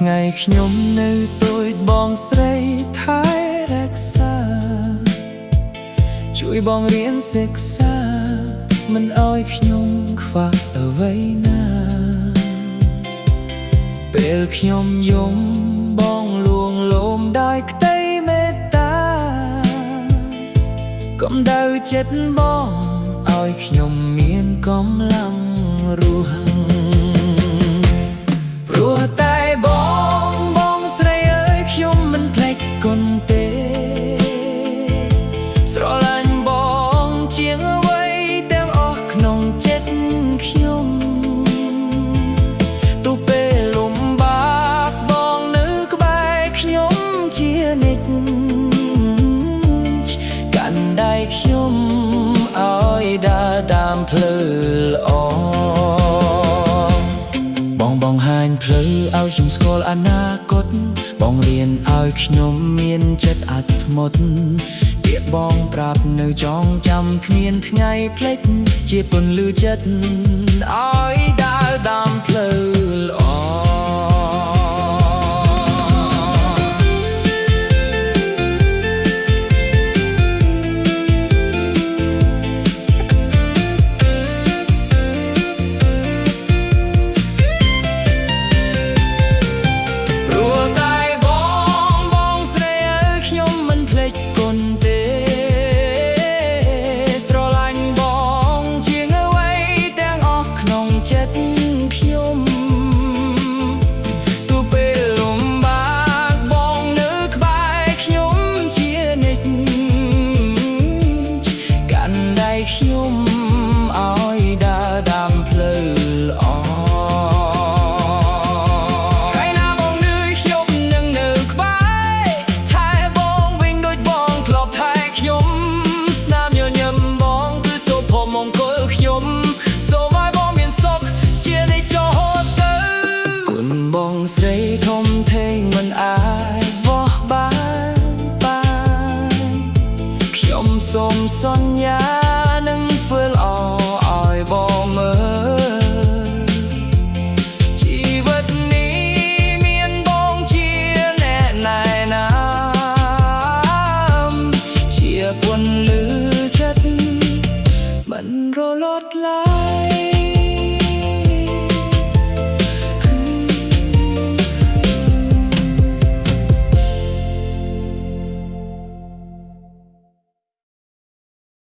ថ្ងៃខ្ញុំនៅទូចបងស្រីថែរក្សាជួយបងរៀនសិក្សាមិនឲ្យខ្ញុំខ្វះអ្វីណាពេលខ្ញុំយំបងលួងលោមដោយក្តីមេត្តាកម្ដៅចិត្តបងឲ្យខ្ញុំមានកម្លាំងរស់ព្រោះតែបងស្រីអើយខ្ញុំមិនភ្លេចគុណទេស្រឡាញ់បងជាងអ្វីទាំងអស់ក្នុងចិត្តខ្ញុំទោះពេលលំបាកបងនៅក្បែរខ្ញុំជានិច្ចកាន់ដៃខ្ញុំឲ្យដើរតាមផ្លូវល្អបងហាញផ្លូវឲ្យខ្ញុំស្គាល់អនាគតបងរៀនឲ្យខ្ញុំមានចិត្តអត់ធ្មត់ពាក្យបងប្រាប់នៅចងចាំគ្មានថ្ងៃភ្លេចជាពន្លឺចិត្តឲ្យដើរតាមផ្លូវល្អខ្ញុំឲ្យដើរតាមផ្លូវល្អថ្ងៃណាបងនឿយខ្ញុំនឹងនៅក្បែរថែបងវិញដូចបងធ្លាប់ថែខ្ញុំស្នាមញញឹមបងគឺសុភមង្គលខ្ញុំសូមឲ្យបងមានសុខជានិច្ចរហូតទៅគុណបងស្រីធំធេងមិនអាចវាស់បានខ្ញុំសូមសន្យាធ្វើល្អឲ្យបងមើលជីវិតនេះមានបងជាអ្នកណែនាំជាពន្លឺចិត្តមិនរលត់ឡើយ